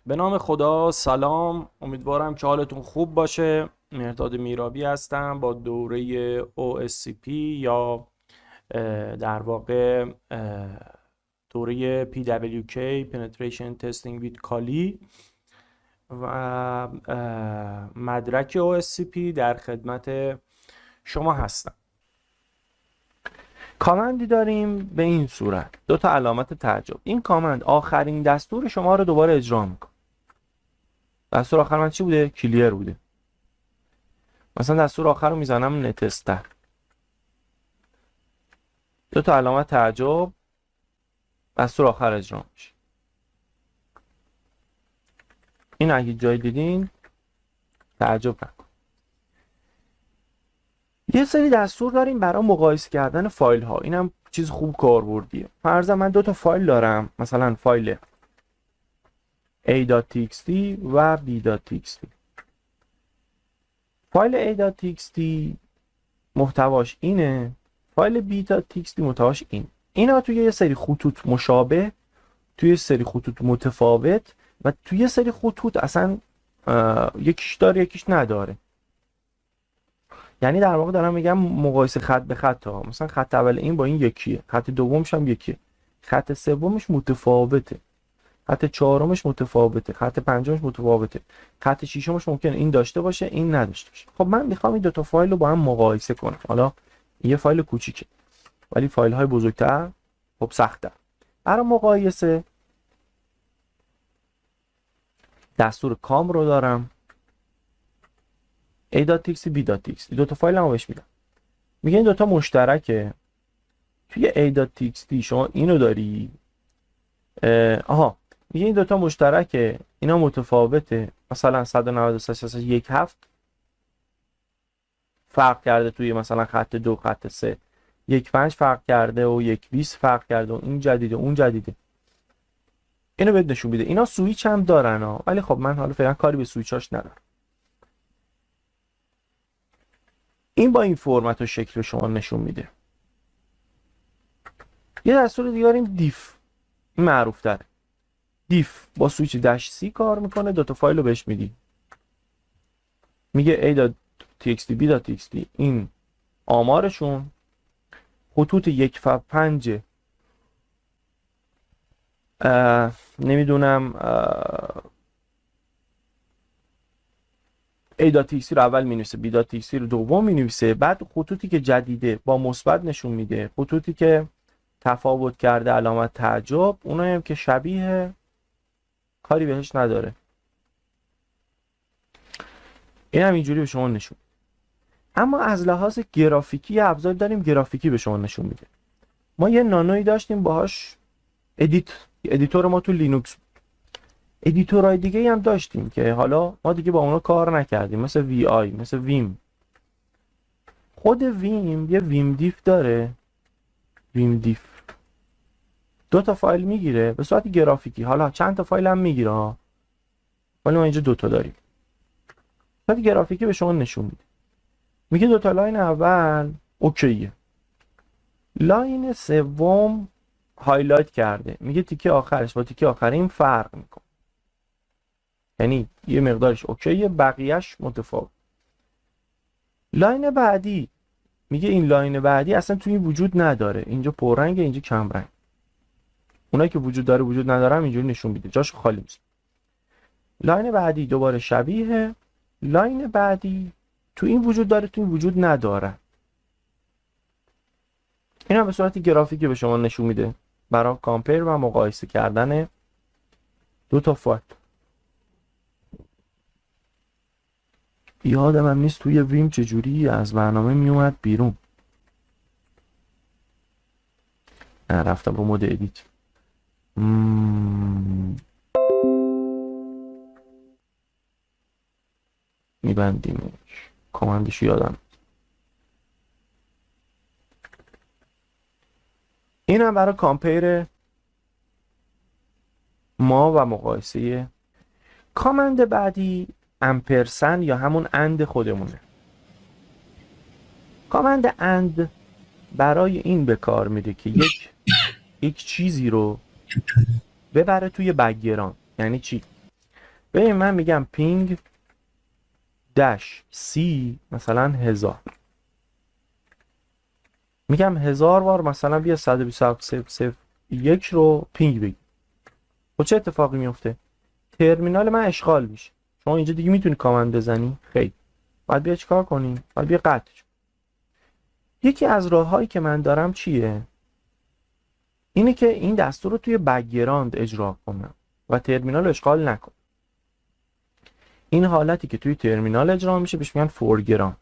به نام خدا. سلام، امیدوارم که حالتون خوب باشه. مهرداد میرابی هستم با دوره OSCP یا در واقع دوره PWK Penetration Testing with Kali و مدرک OSCP در خدمت شما هستم. کامندی داریم به این صورت، دو تا علامت تعجب. این کامند آخرین دستور شما رو دوباره اجرا میکنه. دستور آخر من چی بوده؟ کلیر بوده. مثلا دستور آخر رو میزنم نتستر، دو تا علامت تعجب، دستور آخر اجرا میشه. این اگه جای دیدین تعجب نکن. یه سری دستور داریم برای مقایسه کردن فایل ها. اینم چیز خوب کاربردیه. فرضاً من دو تا فایل دارم، مثلا فایل a.txt و b.txt. فایل a.txt محتواش اینه، فایل b.txt محتواش این. اینا توی یه سری خطوط مشابه، توی یه سری خطوط متفاوت و توی یه سری خطوط اصلا یکیش داره یکیش نداره. یعنی در واقع دارم میگم مقایسه خط به خط ها. مثلا خط اول این با این یکیه، خط دومش هم یکیه، خط سومش متفاوته، خط چهارمش متفاوته، خط پنجمش متفاوته، خط ششمش ممکنه این داشته باشه این نداشته باشه. خب من میخوام این دو تا فایل رو با هم مقایسه کنم. حالا یه فایل کوچیکه ولی فایل های بزرگتر خب سخته. برای مقایسه دستور کام رو دارم، a.txt b.txt، دو تا فایل هم بهش میدم. میگه این دو تا مشترکه. توی a.txt شما اینو داری، میگه این دوتا مشترکه، اینا متفاوته. مثلا 193.1.7 فرق کرده توی مثلا خط 2 خط 3، 1.5 فرق کرده و 1.20 فرق کرده و این جدیده اون جدیده. اینو بهت نشون میده. اینا سویچ هم دارن ها، ولی خب من حالا فعلا کاری به سویچاش ندارم. این با این فرمت و شکل شما نشون میده. یه دستور دیگه داریم دیف. این معروف تره. دیف با سویچ داش سی کار میکنه. دوتا فایل رو بهش میدی، میگه a.txt b.txt این آمارشون خطوط 1 و 5 نمیدونم a.txt رو اول مینویسه، b.txt رو دوم مینویسه، بعد خطوطی که جدیده با مثبت نشون میده، خطوطی که تفاوت کرده علامت تعجب، اونایی هم که شبیه کاری بهش نداره. این هم اینجوری به شما نشون. اما از لحاظ گرافیکی یه ابزار داریم گرافیکی به شما نشون میده. ما یه نانوی داشتیم باهاش ادیتور ما تو لینوکس. ادیتورهای دیگه هم داشتیم که حالا ما دیگه با اونا کار نکردیم، مثل وی آی، مثل ویم. خود ویم یه ویم دیف داره. ویم دیف دو تا فایل میگیره به صورت گرافیکی، حالا چند تا فایل هم میگیره ها، ولی ما اینجا دو تا داریم. صورت گرافیکی به شما نشون میده. میگه دو تا لاین اول اوکیه، لاین سوم هایلایت کرده، میگه تیکه آخرش با تیکه آخرین فرق میکنه. یعنی یه مقدارش اوکیه، بقیهش متفاوت. لاین بعدی میگه این لاین بعدی اصلا توی وجود نداره، اینجا پررنگه اینجا کم رنگ. اونایی که وجود داره وجود نداره اینجوری نشون میده، جاش خالی میشه. لاین بعدی دوباره شبیه، لاین بعدی تو این وجود داره تو این وجود نداره. این هم به صورت گرافیکی به شما نشون میده برای کامپیر و مقایسه کردن دو تا فایل. یادم هم نیست توی ویم چجوری از برنامه میومد بیرون. رفتم رو مود ادیت. میبندیمش، کامندش یادم. این هم برای کامپیر ما و مقایسه. کامند بعدی امپرسند یا همون اند خودمونه. کامند اند برای این به کار میده که یک چیزی رو ببره توی بک‌گراند. یعنی چی؟ ببین من میگم پینگ داش سی مثلا 1000، میگم 1000 بار مثلا بیا 127.0.0.1 رو پینگ بگی. خب چه اتفاقی میفته؟ ترمینال من اشغال میشه. شما اینجا دیگه میتونی کامند بزنی؟ خیلی. باید بیا چیکار کنی؟ باید بیا قطع. یکی از راههایی که من دارم چیه؟ اینه که این دستور رو توی بک‌گراند اجرا کنم و ترمینال رو اشغال نکنم. این حالتی که توی ترمینال اجرا میشه بهش میگن فورگراند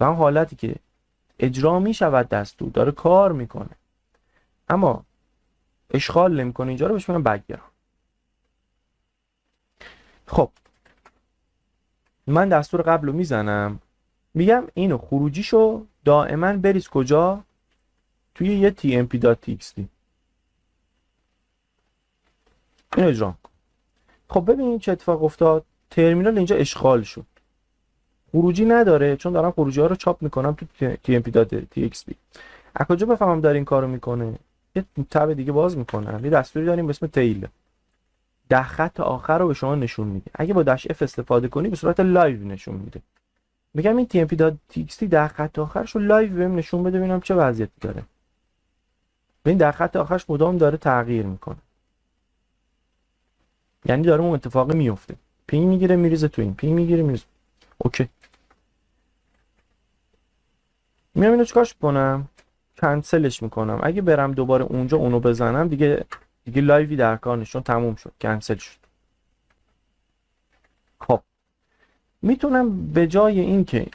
و اون حالتی که اجرا میشود دستور داره کار میکنه اما اشغال نمیکنه اینجا رو بهش میگن بک‌گراند. خب من دستور قبل رو میزنم، میگم اینو خروجیشو دائما بریز کجا؟ توی یه tmp.txt. اینو اجرا کن. خب ببینید چه اتفاق افتاد. ترمینال اینجا اشغال شد، خروجی نداره چون دارم خروجی ها رو چاپ میکنم تو tmp.txt. از کجا بفهمم داره این کارو میکنه؟ یه تب دیگه باز میکنم، یه دستوری داریم به اسم تیل، 10 خط آخر رو به شما نشون میده. اگه با داش اف استفاده کنی به صورت لایو نشون میده. میگم این tmp.txt 10 خط آخرش رو لایو بهم نشون بده ببینم چه وضعیتی داره. ببین 10 خط آخرش مدام داره تغییر میکنه، یعنی داره اون اتفاق میفته. پینگ میگیره میریزه تو این، پینگ میگیره میریزه. اوکی، میام اینو چیکارش کنم؟ کنسلش میکنم. اگه برم دوباره اونجا اونو بزنم دیگه لایوی در کار نیست چون تموم شد، کنسل شد. خب میتونم به جای این که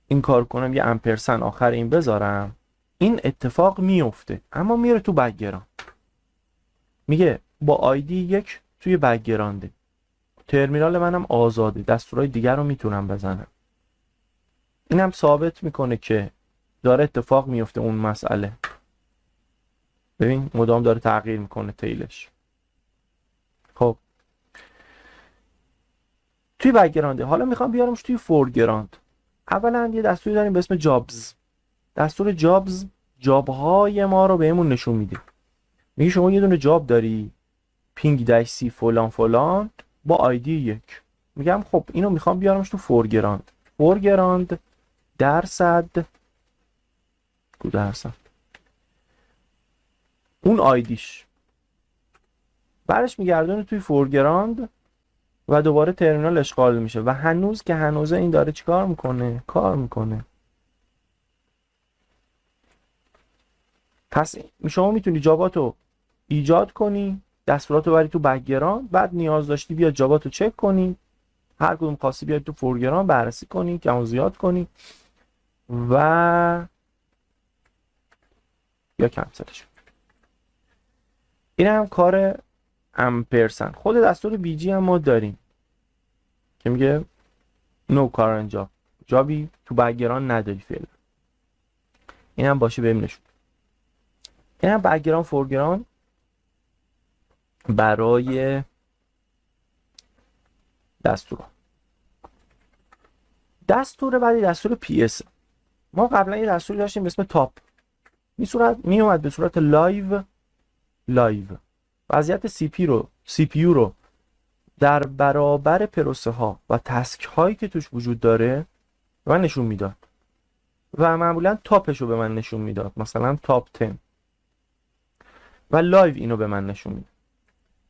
این کار کنم یه امپرسن آخر این بذارم، این اتفاق میفته اما میره تو بک‌گراند. میگه با آیدی 1 توی بک‌گرانده، ترمینال منم آزاده، دستورای دیگر رو میتونم بزنم. اینم ثابت میکنه که داره اتفاق میفته اون مسئله. ببین مدام داره تغییر میکنه تیلش. خب توی بک‌گراند. حالا میخوام بیارمش توی فورگراند. اولا یه دستوری داریم به اسم جابز. دستور جابز جابهای ما رو بهمون نشون میده. میگه شما یه دونه جاب داری پینگ داش سی فلان فلان با آیدی 1. میگم خب اینو میخوام بیارمش تو فورگراند. فورگراند درصد اون آیدیش برش میگردونه توی فورگراند و دوباره ترمینال اشغال میشه و هنوز که هنوزه این داره چیکار میکنه؟ کار میکنه. پس شما میتونی جاباتو ایجاد کنی، دستوراتو بری تو بک‌گراند، بعد نیاز داشتی بیا جاباتو چک کنی، هر کدوم خاصی بیاد تو فورگراند بررسی کنی، کم و زیاد کنی و یا کنسلش. این هم کار امپرسن. خود دستور بی جی هم ما داریم که میگه نو کارنت جاب، جابی تو بک‌گراند نداری فعلا. این هم باشه بهم نشون. این هم بک‌گراند فورگراند برای دستور بعدی دستور پی اس. ما قبلا یه دستوری داشتیم به اسم تاپ. می اومد به صورت لایو وضعیت سی پی یو رو در برابر پروسه ها و تسک هایی که توش وجود داره به من نشون میداد و معمولا تاپش رو به من نشون میداد، مثلا تاپ 10 و لایو اینو به من نشون میده.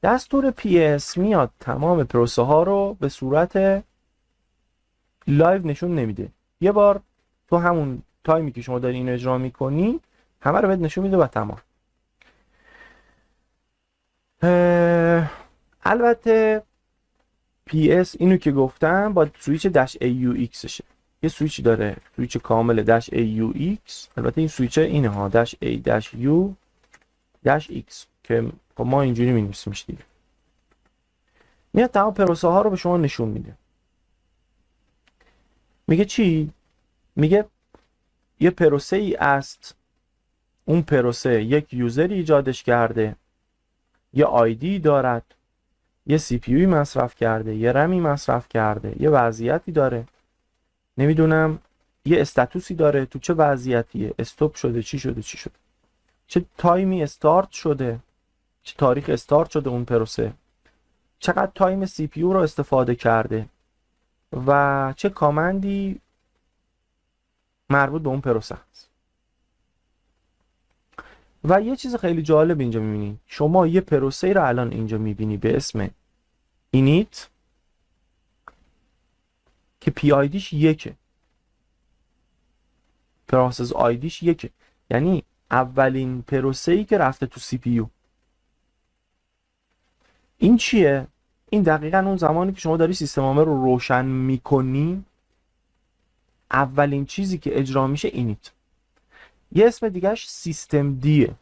دستور PS میاد تمام پروسه ها رو به صورت لایو نشون نمیده. یه بار تو همون تایمی که شما داری اینو اجرا میکنی همه رو بهت نشون میده و تمام. البته PS اینو که گفتم با سویچ داش AUX شه. یه سویچ داره، سویچ کامل داش AUX. البته این سویچ اینه ها، داش A داش U داش X که ما اینجوری می‌نویسیمش دیگه. میاد تمام پروسه ها رو به شما نشون میده. میگه چی؟ میگه یه پروسه ای است، اون پروسه یک یوزری ایجادش کرده، یه آیدی دارد، یه سی پی یوی مصرف کرده، یه رمی مصرف کرده، یه وضعیتی داره، نمیدونم یه استاتوسی داره، تو چه وضعیتیه، استاپ شده، چی شده، چه تایمی استارت شده، چه تاریخ استارت شده اون پروسه، چقدر تایم سی پی یو رو استفاده کرده و چه کامندی مربوط به اون پروسه است. و یه چیز خیلی جالب اینجا میبینی، شما یه پروسه رو الان اینجا میبینی به اسم init که پی آیدیش یکه، پروسس آیدیش یکه، یعنی اولین پروسه‌ای که رفته تو سی پی یو. این چیه؟ این دقیقاً اون زمانی که شما داری سیستم عامل رو روشن میکنی، اولین چیزی که اجرا میشه اینیت. یه اسم دیگهش سیستم دیه.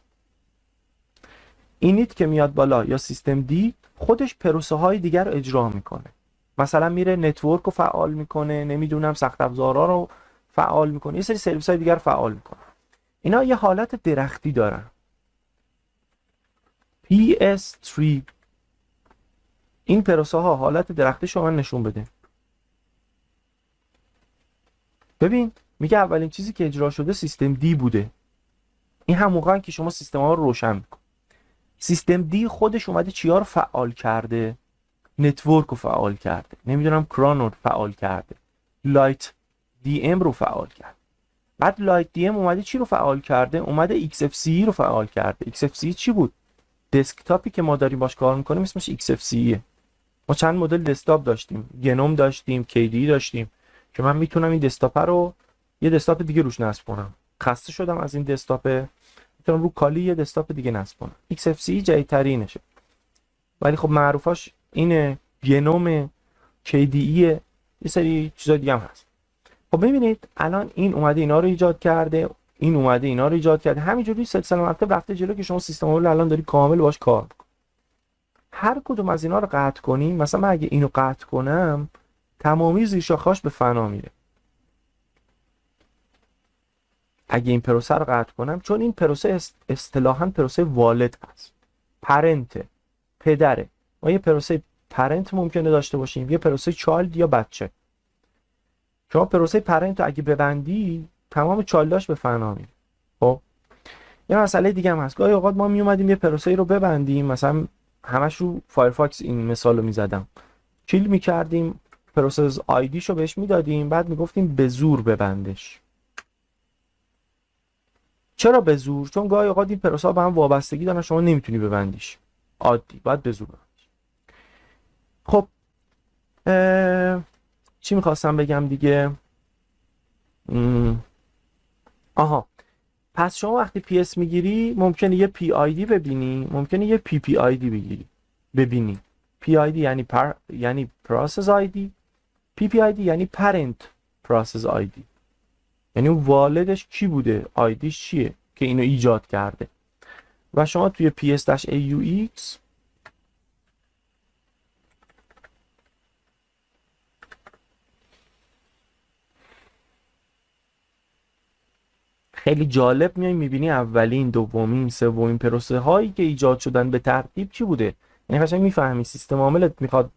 اینیت که میاد بالا یا سیستم دی خودش پروسه های دیگر رو اجرا میکنه، مثلا میره نتورک رو فعال میکنه، نمیدونم سخت افزارها رو فعال میکنه، یه سری سرویس های دیگر فعال میکنه. اینا یه حالت درختی دارن. PS3 این پروسه ها حالت درختی شما نشون بده. ببین میگه اولین چیزی که اجرا شده سیستم دی بوده. این هم موقعی که شما سیستم ها رو روشن میکن. سیستم دی خودش اومده چیا رو فعال کرده؟ نتورک رو فعال کرده، نمیدونم کران رو فعال کرده، لایت دی ام رو فعال کرده. بعد لایت دی ام اومده چی رو فعال کرده؟ اومده XFCE رو فعال کرده. XFCE چی بود؟ دسکتاپی که ما داریم باش کار میکنیم اسمش XFCE. ما چند مدل دسکتاپ داشتیم، گنوم داشتیم، KDE داشتیم که من میتونم این دسکتاپ رو یه دسکتاپ دیگه روش نصب کنم. خسته شدم از این دسکتاپ، میتونم رو کالی یه دسکتاپ دیگه نصب کنم. XFCE جدیدترینشه ولی خب معروفاش اینه، گنوم، KDE، یه سری چیزا دیگه هم هست. خب ببینید الان این اومده اینا رو ایجاد کرده، این اومده اینا رو ایجاد کرده، همینجوری سلسله مراتب رفته جلو که شما سیستم عامل الان داری کامل باش کار می‌کنی. هر کدوم از اینا رو قطع کنیم، مثلا من اگه اینو قطع کنم تمامی زیر شاخه‌اش به فنا میره. اگه این پروسه رو قطع کنم، چون این پروسه اصطلاحاً پروسه والد هست، پرنت، پدره. ما یه پروسه پرنت ممکنه داشته باشیم، یه پروسه چایلد یا بچه. شما پروسه پرنت اگه ببندی تمام چایلداش به فنا میره. خب یه مسئله دیگه هم هست، گاهی اوقات ما می اومدیم یه پروسه رو ببندیم، مثلا همش رو فایرفاکس این مثال رو میزدم، کیل میکردیم، پروسس آیدیشو بهش میدادیم، بعد میگفتیم به زور ببندش. چرا به زور؟ چون گاهی اوقات این پروسه ها به هم وابستگی دارن، شما نمیتونی ببندیش عادی، باید به زور ببندیش. خب چی میخواستم بگم دیگه؟ آها، پس شما وقتی پی اس میگیری ممکنه یه پی آی دی ببینی، ممکنه یه پی پی آی دی ببینی. پی آی دی یعنی پروسس آی دی، پی پی آی دی یعنی پرنت پروسس آی دی، یعنی اون والدش کی بوده، آیدیش چیه که اینو ایجاد کرده. و شما توی ps-aux خیلی جالب میای میبینی اولین، دومین، سومین پروسه هایی که ایجاد شدن به ترتیب چی بوده. یعنی قشنگ میفهمی سیستم عاملت میخواد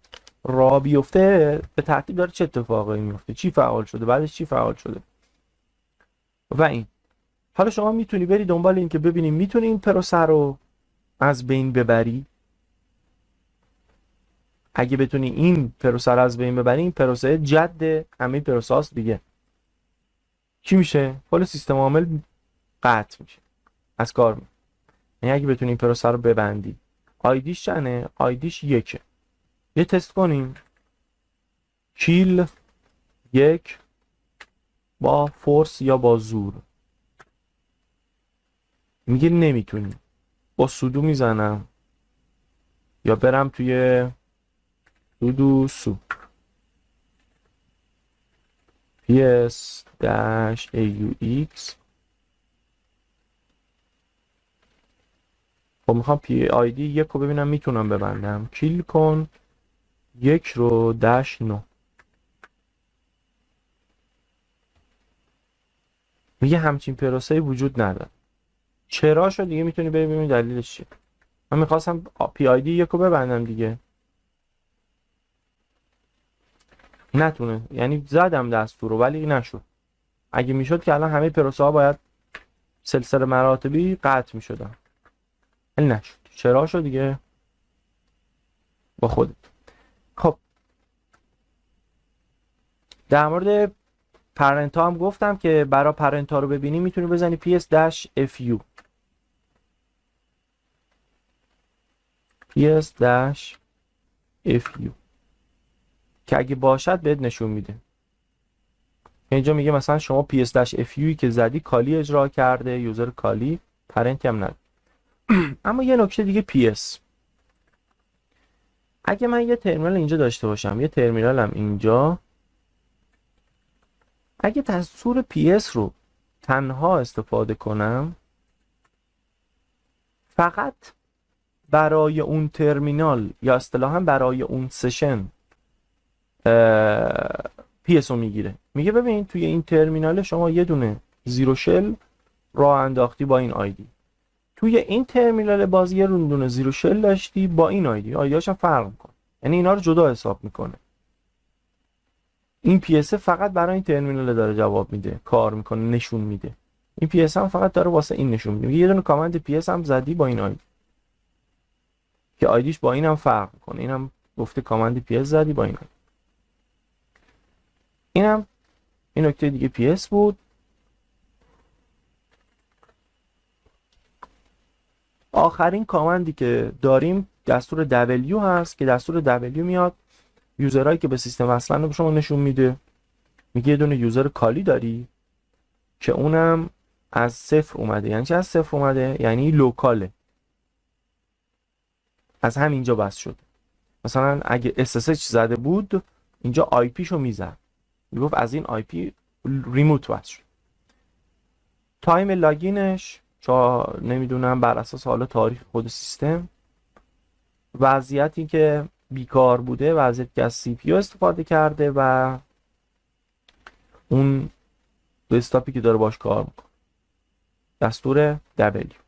راه بیفته به ترتیب داره چه اتفاقی میفته، چی فعال شده، بعدش چی فعال شده. و این حالا شما میتونی بری دنبال این که ببینی میتونی این پروسه رو از بین ببری. اگه بتونی این پروسه رو از بین ببری، این پروسه جد همه پروسه هاست دیگه، چی میشه؟ کل سیستم عامل قطع میشه، از کار میره. یعنی اگه بتونی این پروسه رو ببندی، آیدیش چنه؟ آیدیش یکه. یه تست کنیم، کیل یک با فورس یا با زور. میگه نمیتونی، با سودو میزنم یا برم توی سودو سو ps-aux. خب میخوام پی آی دی یک رو ببینم میتونم ببندم. کیل کن یک رو -9. میگه همچین پروسه‌ای وجود نداره. چرا شد دیگه؟ میتونی بری ببینی دلیلش چیه. من میخواستم پی آی دی یک رو ببندم دیگه، نتونه، یعنی زدم دستور رو ولی نشد. اگه میشد که الان همه پروسه ها باید سلسله مراتبی قطع میشدن، ولی نشد. چرا شد دیگه؟ با خودت. خب در مورد پرنت ها هم گفتم که برای پرنت ها رو ببینی میتونی بزنی ps-fu ps-fu که اگه باشد بهت نشون میده. اینجا میگه مثلا شما ps-fu که زدی کالی اجرا کرده، یوزر کالی، پرنتی هم نداره. اما یه نکته دیگه ps، اگه من یه ترمینال اینجا داشته باشم، یه ترمینالم اینجا، اگه دستور ps رو تنها استفاده کنم، فقط برای اون ترمینال یا اصطلاحاً برای اون سشن ps رو میگیره. میگه ببین توی این ترمینال شما یه دونه زیرو شل راه انداختی با این آیدی، توی این ترمینال باز یه دونه زیرو شل داشتی با این آیدی، آیدیاش هم فرق میکنه، یعنی اینا رو جدا حساب میکنه. این PS فقط برای این ترمینال داره جواب میده، کار میکنه، نشون میده. این PS هم فقط داره واسه این نشون میده. یه دونه کامند PS هم زدی با این آیدی که آیدیش با این هم فرق میکنه، اینم گفته کامند PS زدی با این آیدی. اینم این نکته دیگه PS بود. آخرین کامندی که داریم دستور W هست که دستور W میاد یوزرهایی که به سیستم وصلن رو به شما نشون میده. میگه یه دونه یوزر کالی داری که اونم از صفر اومده. یعنی چه از صفر اومده؟ یعنی لوکاله، از همینجا بس شد. مثلا اگه SSH زده بود اینجا آی پی شو میزد، میگفت از این آی پی ریموت بس شد. تایم لاگینش چا نمیدونم بر اساس حالا تاریخ خود سیستم، وضعیتی که بیکار بوده، وضعیتی که از سی پی یو استفاده کرده و اون دسکتاپی که داره باش کار میکنه. دستور W